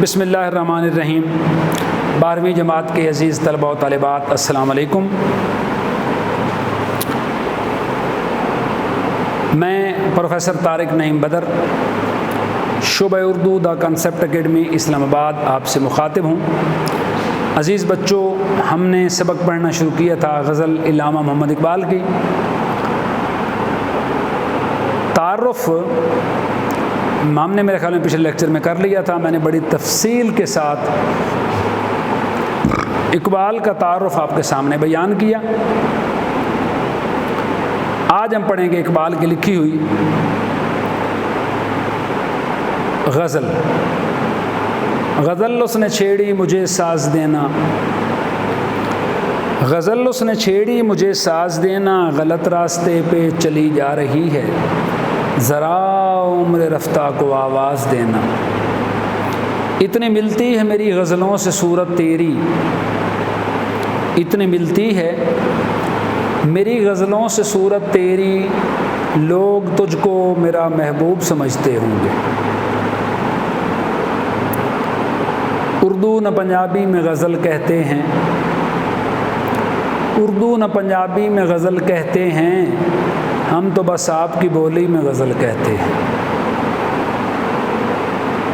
بسم اللہ الرحمن الرحیم۔ 12ویں جماعت کے عزیز طلباء و طالبات، السلام علیکم۔ میں پروفیسر طارق نعیم بدر، شعبہ اردو دا کنسیپٹ اکیڈمی اسلام آباد آپ سے مخاطب ہوں۔ عزیز بچوں، ہم نے سبق پڑھنا شروع کیا تھا غزل علامہ محمد اقبال کی۔ تعارف ہم نے میرے خیال میں پچھلے لیکچر میں کر لیا تھا۔ میں نے بڑی تفصیل کے ساتھ اقبال کا تعارف آپ کے سامنے بیان کیا۔ آج ہم پڑھیں گے اقبال کی لکھی ہوئی غزل۔ غزل اس نے چھیڑی مجھے ساز دینا، غزل اس نے چھیڑی مجھے ساز دینا، غلط راستے پہ چلی جا رہی ہے، ذرا عمر رفتہ کو آواز دینا۔ اتنی ملتی ہے میری غزلوں سے صورت تیری، اتنی ملتی ہے میری غزلوں سے صورت تیری، لوگ تجھ کو میرا محبوب سمجھتے ہوں گے۔ اردو نہ پنجابی میں غزل کہتے ہیں، اردو نہ پنجابی میں غزل کہتے ہیں، ہم تو بس آپ کی بولی میں غزل کہتے ہیں۔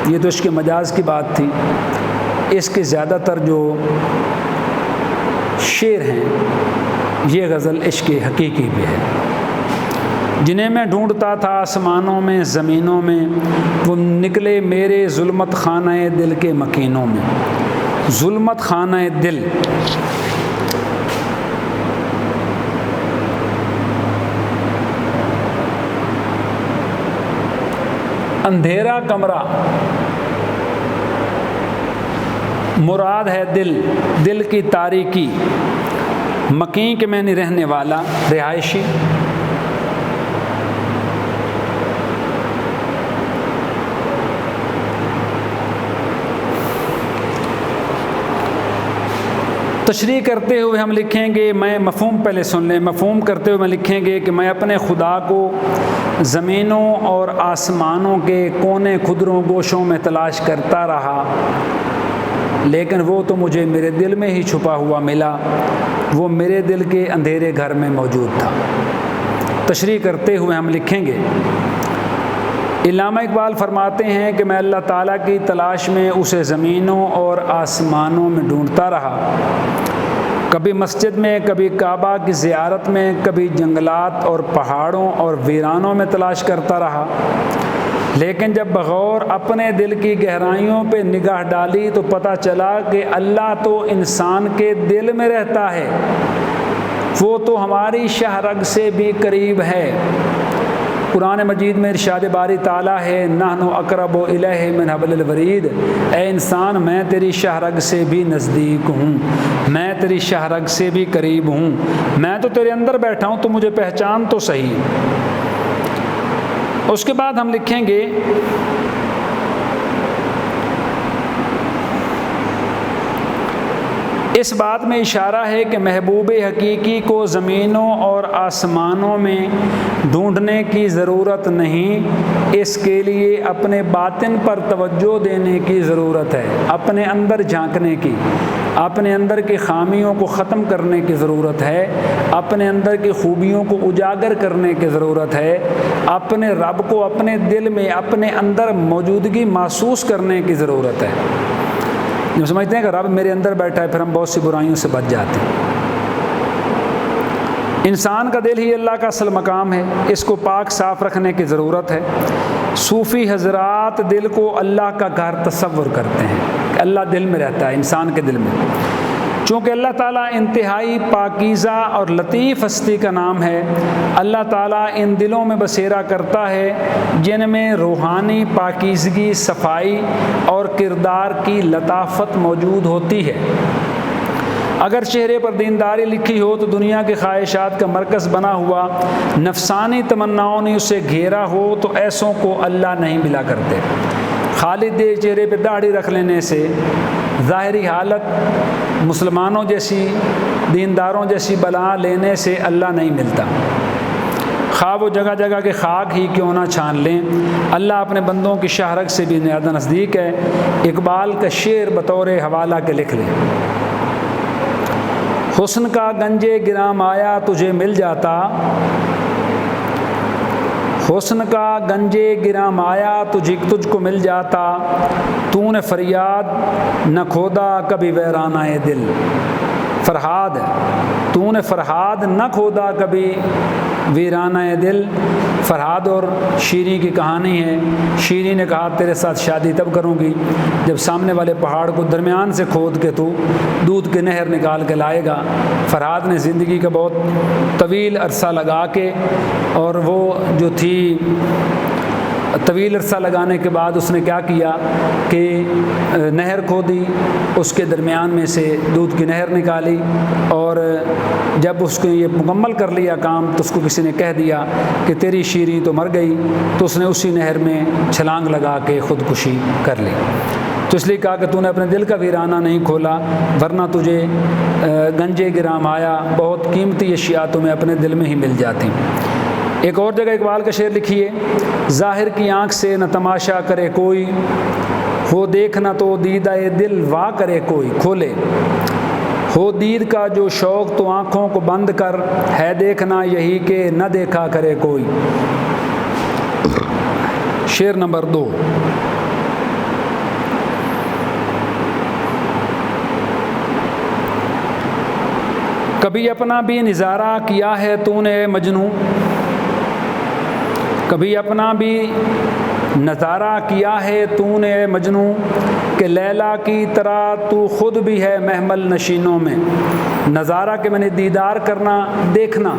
یہ تو عشق مجاز کی بات تھی۔ اس کے زیادہ تر جو شعر ہیں یہ غزل عشق حقیقی بھی ہے۔ جنہیں میں ڈھونڈتا تھا آسمانوں میں زمینوں میں، وہ نکلے میرے ظلمت خانہ دل کے مکینوں میں۔ ظلمت خانہ دل، اندھیرا کمرہ مراد ہے دل، دل کی تاریکی، مکین کے میں نہیں رہنے والا رہائشی۔ تشریح کرتے ہوئے ہم لکھیں گے، میں مفہوم پہلے سن لیں، مفہوم کرتے ہوئے میں لکھیں گے کہ میں اپنے خدا کو زمینوں اور آسمانوں کے کونے خدروں گوشوں میں تلاش کرتا رہا، لیکن وہ تو مجھے میرے دل میں ہی چھپا ہوا ملا، وہ میرے دل کے اندھیرے گھر میں موجود تھا۔ تشریح کرتے ہوئے ہم لکھیں گے، علامہ اقبال فرماتے ہیں کہ میں اللہ تعالیٰ کی تلاش میں اسے زمینوں اور آسمانوں میں ڈھونڈتا رہا، کبھی مسجد میں، کبھی کعبہ کی زیارت میں، کبھی جنگلات اور پہاڑوں اور ویرانوں میں تلاش کرتا رہا، لیکن جب بغور اپنے دل کی گہرائیوں پہ نگاہ ڈالی تو پتہ چلا کہ اللہ تو انسان کے دل میں رہتا ہے، وہ تو ہماری شہ رگ سے بھی قریب ہے۔ قرآن مجید میں ارشاد باری تعالیٰ ہے، نحن اقرب الیہ من حبل الورید، اے انسان میں تیری شہ رگ سے بھی نزدیک ہوں، میں تیری شہ رگ سے بھی قریب ہوں، میں تو تیرے اندر بیٹھا ہوں، تو مجھے پہچان تو صحیح۔ اس کے بعد ہم لکھیں گے، اس بات میں اشارہ ہے کہ محبوب حقیقی کو زمینوں اور آسمانوں میں ڈھونڈنے کی ضرورت نہیں، اس کے لیے اپنے باطن پر توجہ دینے کی ضرورت ہے، اپنے اندر جھانکنے کی، اپنے اندر کی خامیوں کو ختم کرنے کی ضرورت ہے، اپنے اندر کی خوبیوں کو اجاگر کرنے کی ضرورت ہے، اپنے رب کو اپنے دل میں، اپنے اندر موجودگی محسوس کرنے کی ضرورت ہے۔ ہم سمجھتے ہیں کہ رب میرے اندر بیٹھا ہے، پھر ہم بہت سی برائیوں سے بچ جاتے ہیں۔ انسان کا دل ہی اللہ کا اصل مقام ہے، اس کو پاک صاف رکھنے کی ضرورت ہے۔ صوفی حضرات دل کو اللہ کا گھر تصور کرتے ہیں کہ اللہ دل میں رہتا ہے، انسان کے دل میں۔ چونکہ اللہ تعالیٰ انتہائی پاکیزہ اور لطیف ہستی کا نام ہے، اللہ تعالیٰ ان دلوں میں بسیرا کرتا ہے جن میں روحانی پاکیزگی، صفائی اور کردار کی لطافت موجود ہوتی ہے۔ اگر چہرے پر دینداری لکھی ہو تو دنیا کی خواہشات کا مرکز بنا ہوا نفسانی تمناؤں نے اسے گھیرا ہو تو ایسوں کو اللہ نہیں ملا کرتے۔ خالی چہرے پہ داڑھی رکھ لینے سے، ظاہری حالت مسلمانوں جیسی، دینداروں جیسی بلا لینے سے اللہ نہیں ملتا۔ خواہ وہ جگہ جگہ کے خاک ہی کیوں نہ چھان لیں، اللہ اپنے بندوں کی شہرک سے بھی زیادہ نزدیک ہے۔ اقبال کا شعر بطور حوالہ کے لکھ لیں۔ حسن کا گنج گرام آیا تجھے مل جاتا، حسن کا گنج گرام آیا تجھ کو مل جاتا، تو نے فریاد نہ کھودا کبھی ویرانہ دل۔ فرہاد ہے، تو نے فرہاد نہ کھودا کبھی ویرانہ دل۔ فرہاد اور شیریں کی کہانی ہے۔ شیریں نے کہا تیرے ساتھ شادی تب کروں گی جب سامنے والے پہاڑ کو درمیان سے کھود کے تو دودھ کی نہر نکال کے لائے گا۔ فرہاد نے زندگی کا بہت طویل عرصہ لگا کے، اور وہ جو تھی طویل عرصہ لگانے کے بعد اس نے کیا کیا کہ نہر کھودی، اس کے درمیان میں سے دودھ کی نہر نکالی، اور جب اس کو یہ مکمل کر لیا کام تو اس کو کسی نے کہہ دیا کہ تیری شیریں تو مر گئی، تو اس نے اسی نہر میں چھلانگ لگا کے خودکشی کر لی۔ تو اس لیے کہا کہ تو نے اپنے دل کا ویرانہ نہیں کھولا، ورنہ تجھے گنج گرام آیا، بہت قیمتی اشیاء تمہیں اپنے دل میں ہی مل جاتی۔ ایک اور جگہ اقبال کا شعر لکھیے، ظاہر کی آنکھ سے نہ تماشا کرے کوئی، ہو دیکھنا تو دیدہ دل وا کرے کوئی کھولے، ہو دید کا جو شوق تو آنکھوں کو بند کر، ہے دیکھنا یہی کہ نہ دیکھا کرے کوئی۔ شعر نمبر 2۔ کبھی اپنا بھی نظارہ کیا ہے تو نے مجنوں، کبھی اپنا بھی نظارہ کیا ہے تو نے مجنوں، کہ لیلا کی طرح تو خود بھی ہے محمل نشینوں میں۔ نظارہ کے میں نے دیدار کرنا، دیکھنا،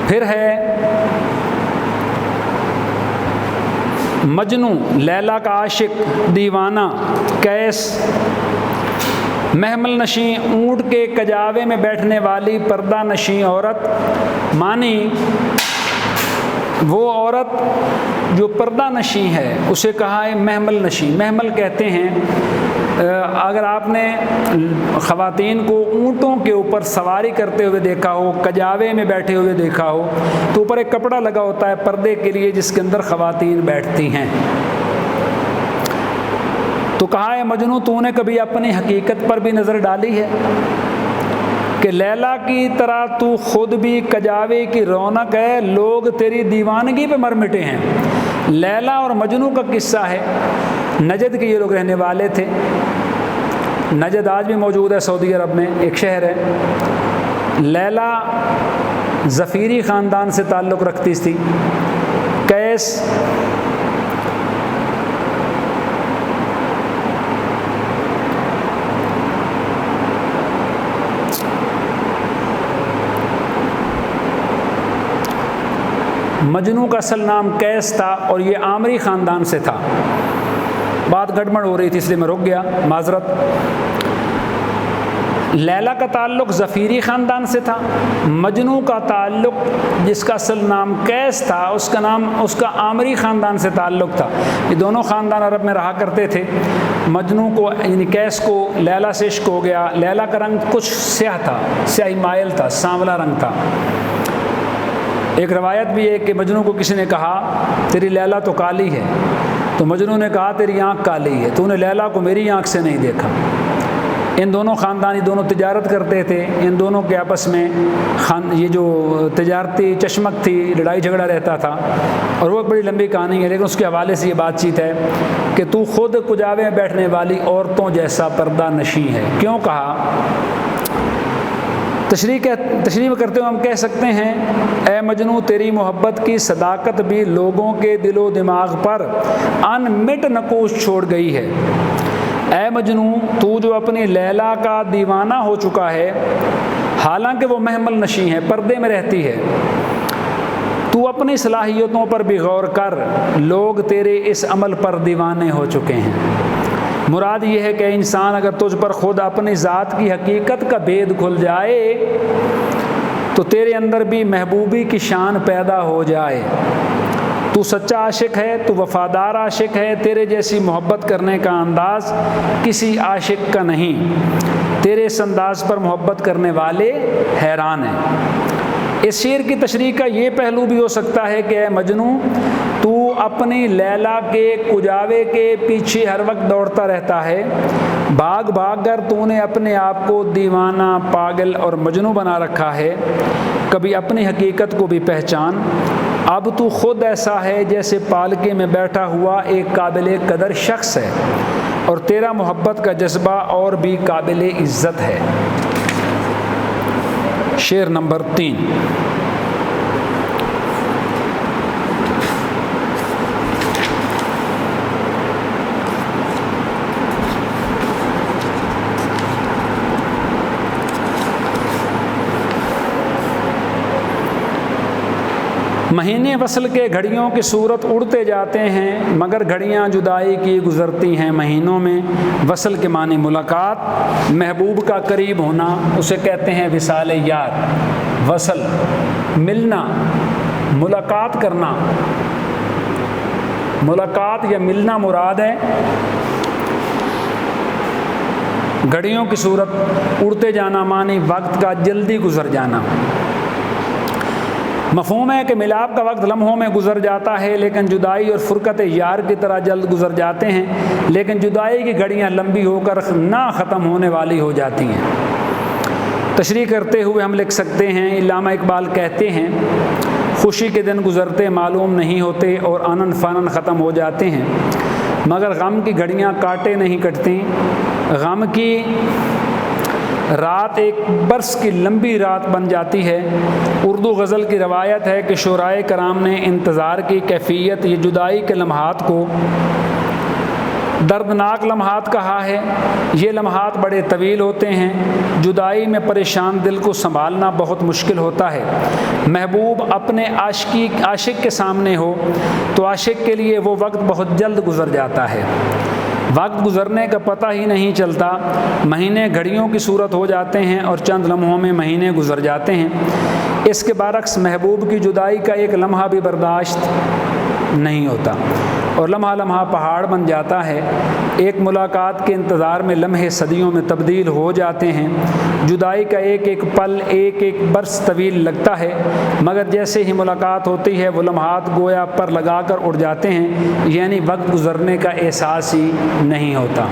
پھر ہے مجنوں لیلا کا عاشق، دیوانہ، کیس، محمل نشیں اونٹ کے کجاوے میں بیٹھنے والی پردہ نشیں عورت، مانی وہ عورت جو پردہ نشیں ہے اسے کہا ہے محمل نشیں۔ محمل کہتے ہیں اگر آپ نے خواتین کو اونٹوں کے اوپر سواری کرتے ہوئے دیکھا ہو، کجاوے میں بیٹھے ہوئے دیکھا ہو، تو اوپر ایک کپڑا لگا ہوتا ہے پردے کے لیے جس کے اندر خواتین بیٹھتی ہیں۔ تو کہا ہے مجنوں تو نے کبھی اپنی حقیقت پر بھی نظر ڈالی ہے کہ لیلا کی طرح تو خود بھی کجاوے کی رونق ہے، لوگ تیری دیوانگی پہ مر مٹے ہیں۔ لیلا اور مجنوں کا قصہ ہے، نجد کے یہ لوگ رہنے والے تھے۔ نجد آج بھی موجود ہے سعودی عرب میں، ایک شہر ہے۔ لیلا ظفیری خاندان سے تعلق رکھتی تھی، قیس مجنوں کا اصل نام قیس تھا اور یہ عامری خاندان سے تھا۔ بات گڑبڑ ہو رہی تھی اس لیے میں رک گیا، معذرت۔ لیلا کا تعلق ظفیری خاندان سے تھا، مجنوں کا تعلق جس کا اصل نام قیس تھا اس کا عامری خاندان سے تعلق تھا۔ یہ دونوں خاندان عرب میں رہا کرتے تھے۔ مجنوں کو یعنی قیس کو لیلا سے عشق ہو گیا۔ لیلا کا رنگ کچھ سیاہ تھا، سیاہی مائل تھا، سانولا رنگ تھا۔ ایک روایت بھی ہے کہ مجنوں کو کسی نے کہا تیری لیلا تو کالی ہے، تو مجنوں نے کہا تیری آنکھ کالی ہے، تو نے لیلا کو میری آنکھ سے نہیں دیکھا۔ ان دونوں خاندانی دونوں تجارت کرتے تھے، ان دونوں کے آپس میں یہ جو تجارتی چشمک تھی، لڑائی جھگڑا رہتا تھا، اور وہ ایک بڑی لمبی کہانی ہے، لیکن اس کے حوالے سے یہ بات چیت ہے کہ تو خود کجاوے میں بیٹھنے والی عورتوں جیسا پردہ نشیں ہے۔ کیوں کہا؟ تشریح کرتے ہوئے ہم کہہ سکتے ہیں اے مجنوں تیری محبت کی صداقت بھی لوگوں کے دل و دماغ پر ان مٹ نقوش چھوڑ گئی ہے۔ اے مجنوں تو جو اپنی لیلا کا دیوانہ ہو چکا ہے، حالانکہ وہ محمل نشیں ہے، پردے میں رہتی ہے، تو اپنی صلاحیتوں پر بھی غور کر، لوگ تیرے اس عمل پر دیوانے ہو چکے ہیں۔ مراد یہ ہے کہ انسان اگر تجھ پر خود اپنی ذات کی حقیقت کا بید کھل جائے تو تیرے اندر بھی محبوبی کی شان پیدا ہو جائے۔ تو سچا عاشق ہے، تو وفادار عاشق ہے، تیرے جیسی محبت کرنے کا انداز کسی عاشق کا نہیں، تیرے اس انداز پر محبت کرنے والے حیران ہیں۔ اس شعر کی تشریح کا یہ پہلو بھی ہو سکتا ہے کہ اے مجنو، تو اپنی لیلا کے کجاوے کے پیچھے ہر وقت دوڑتا رہتا ہے، بھاگ بھاگ کر تو نے اپنے آپ کو دیوانہ، پاگل اور مجنو بنا رکھا ہے، کبھی اپنی حقیقت کو بھی پہچان۔ اب تو خود ایسا ہے جیسے پالکے میں بیٹھا ہوا ایک قابل قدر شخص ہے، اور تیرا محبت کا جذبہ اور بھی قابل عزت ہے۔ شعر نمبر 3۔ مہینے وصل کے گھڑیوں کی صورت اڑتے جاتے ہیں، مگر گھڑیاں جدائی کی گزرتی ہیں مہینوں میں۔ وصل کے معنی ملاقات، محبوب کا قریب ہونا، اسے کہتے ہیں وصال یار۔ وصل ملنا، ملاقات کرنا، ملاقات یا ملنا مراد ہے۔ گھڑیوں کی صورت اڑتے جانا معنی وقت کا جلدی گزر جانا۔ مفہوم ہے کہ ملاپ کا وقت لمحوں میں گزر جاتا ہے، لیکن جدائی اور فرقت یار کی طرح جلد گزر جاتے ہیں، لیکن جدائی کی گھڑیاں لمبی ہو کر نہ ختم ہونے والی ہو جاتی ہیں۔ تشریح کرتے ہوئے ہم لکھ سکتے ہیں، علامہ اقبال کہتے ہیں، خوشی کے دن گزرتے معلوم نہیں ہوتے اور آنن فانن ختم ہو جاتے ہیں، مگر غم کی گھڑیاں کاٹے نہیں کٹتی۔ غم کی رات ایک برس کی لمبی رات بن جاتی ہے۔ اردو غزل کی روایت ہے کہ شعرائے کرام نے انتظار کی کیفیت یہ جدائی کے لمحات کو دردناک لمحات کہا ہے۔ یہ لمحات بڑے طویل ہوتے ہیں، جدائی میں پریشان دل کو سنبھالنا بہت مشکل ہوتا ہے۔ محبوب اپنے عاشق کے سامنے ہو تو عاشق کے لیے وہ وقت بہت جلد گزر جاتا ہے، وقت گزرنے کا پتہ ہی نہیں چلتا۔ مہینے گھڑیوں کی صورت ہو جاتے ہیں اور چند لمحوں میں مہینے گزر جاتے ہیں۔ اس کے برعکس محبوب کی جدائی کا ایک لمحہ بھی برداشت نہیں ہوتا اور لمحہ لمحہ پہاڑ بن جاتا ہے۔ ایک ملاقات کے انتظار میں لمحے صدیوں میں تبدیل ہو جاتے ہیں۔ جدائی کا ایک ایک پل ایک ایک برس طویل لگتا ہے، مگر جیسے ہی ملاقات ہوتی ہے وہ لمحات گویا پر لگا کر اڑ جاتے ہیں، یعنی وقت گزرنے کا احساس ہی نہیں ہوتا۔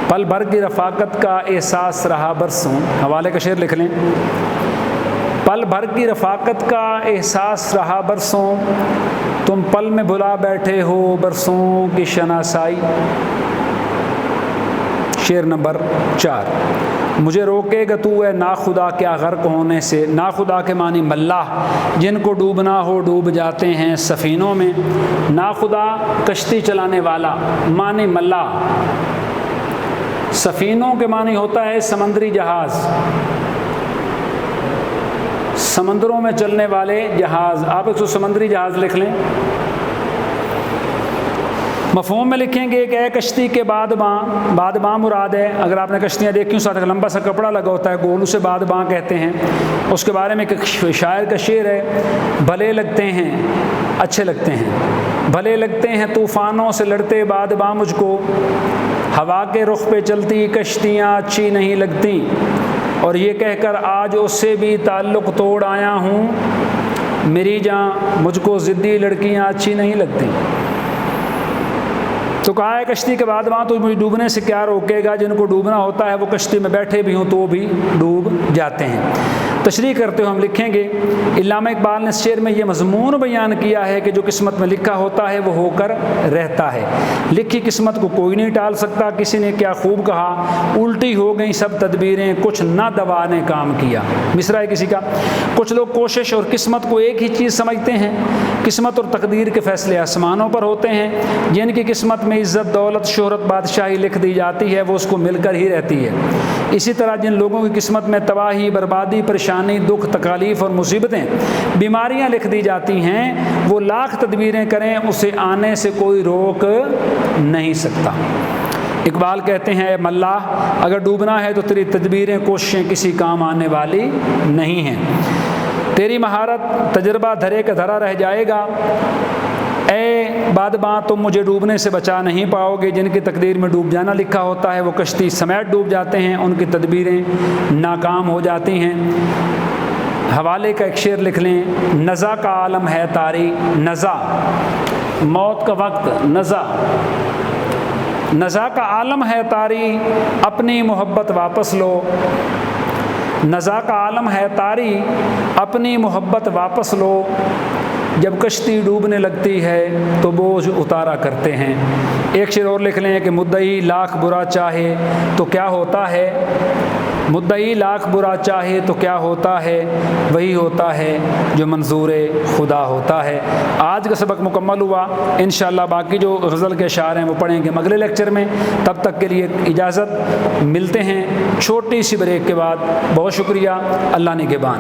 پل بھر کی رفاقت کا احساس رہا برسوں، حوالے کا شعر لکھ لیں۔ پل بھر کی رفاقت کا احساس رہا برسوں، تم پل میں بھلا بیٹھے ہو برسوں کی شناسائی۔ شعر نمبر 4۔ مجھے روکے گا تو اے ناخدا کیا غرق ہونے سے۔ ناخدا کے معنی ملاح، جن کو ڈوبنا ہو ڈوب جاتے ہیں سفینوں میں۔ ناخدا کشتی چلانے والا معنی ملاح۔ سفینوں کے معنی ہوتا ہے سمندری جہاز، سمندروں میں چلنے والے جہاز۔ آپ ایک سمندری جہاز لکھ لیں۔ مفہوم میں لکھیں گے کہ اے کشتی کے بادباں مراد ہے۔ اگر آپ نے کشتیاں دیکھی ساتھ ایک لمبا سا کپڑا لگا ہوتا ہے گول، اسے بادباں کہتے ہیں۔ اس کے بارے میں ایک شاعر کا شعر ہے، بھلے لگتے ہیں اچھے لگتے ہیں، بھلے لگتے ہیں طوفانوں سے لڑتے بادباں مجھ کو، ہوا کے رخ پہ چلتی کشتیاں اچھی نہیں لگتی، اور یہ کہہ کر آج اس سے بھی تعلق توڑ آیا ہوں، میری جان مجھ کو ضدی لڑکیاں اچھی نہیں لگتی۔ تو کہا ہے کشتی کے بعد وہاں تو مجھے ڈوبنے سے کیا روکے گا، جن کو ڈوبنا ہوتا ہے وہ کشتی میں بیٹھے بھی ہوں تو وہ بھی ڈوب جاتے ہیں۔ تشریح کرتے ہوئے ہم لکھیں گے، علامہ اقبال نے اس شعر میں یہ مضمون بیان کیا ہے کہ جو قسمت میں لکھا ہوتا ہے وہ ہو کر رہتا ہے، لکھی قسمت کو کوئی نہیں ٹال سکتا۔ کسی نے کیا خوب کہا، الٹی ہو گئیں سب تدبیریں، کچھ نہ دوا نے کام کیا۔ مصرع ہے کسی کا۔ کچھ لوگ کوشش اور قسمت کو ایک ہی چیز سمجھتے ہیں۔ قسمت اور تقدیر کے فیصلے آسمانوں پر ہوتے ہیں، جن کی قسمت میں عزت، دولت، شہرت، بادشاہی لکھ دی جاتی ہے وہ اس کو مل کر ہی رہتی ہے۔ اسی طرح جن لوگوں کی قسمت میں تباہی، بربادی، پریشانی، دکھ، تکالیف اور مصیبتیں، بیماریاں لکھ دی جاتی ہیں، وہ لاکھ تدبیریں کریں اسے آنے سے کوئی روک نہیں سکتا۔ اقبال کہتے ہیں اے ملاح، اگر ڈوبنا ہے تو تیری تدبیریں، کوششیں کسی کام آنے والی نہیں ہیں، تیری مہارت، تجربہ دھرے کا دھرا رہ جائے گا۔ اے بادباں تم مجھے ڈوبنے سے بچا نہیں پاؤ گے، جن کی تقدیر میں ڈوب جانا لکھا ہوتا ہے وہ کشتی سمیت ڈوب جاتے ہیں، ان کی تدبیریں ناکام ہو جاتی ہیں۔ حوالے کا ایک شعر لکھ لیں، نزا کا عالم ہے طاری، نزا موت کا وقت، نزا کا عالم ہے طاری، اپنی محبت واپس لو، نزا کا عالم ہے طاری، اپنی محبت واپس لو، جب کشتی ڈوبنے لگتی ہے تو بوجھ اتارا کرتے ہیں۔ ایک شعر اور لکھ لیں کہ مدعی لاکھ برا چاہے تو کیا ہوتا ہے، مدعی لاکھ برا چاہے تو کیا ہوتا ہے، وہی ہوتا ہے جو منظور خدا ہوتا ہے۔ آج کا سبق مکمل ہوا، انشاءاللہ باقی جو غزل کے اشعار ہیں وہ پڑھیں گے اگلے لیکچر میں۔ تب تک کے لیے اجازت، ملتے ہیں چھوٹی سی بریک کے بعد۔ بہت شکریہ، اللہ نگہبان۔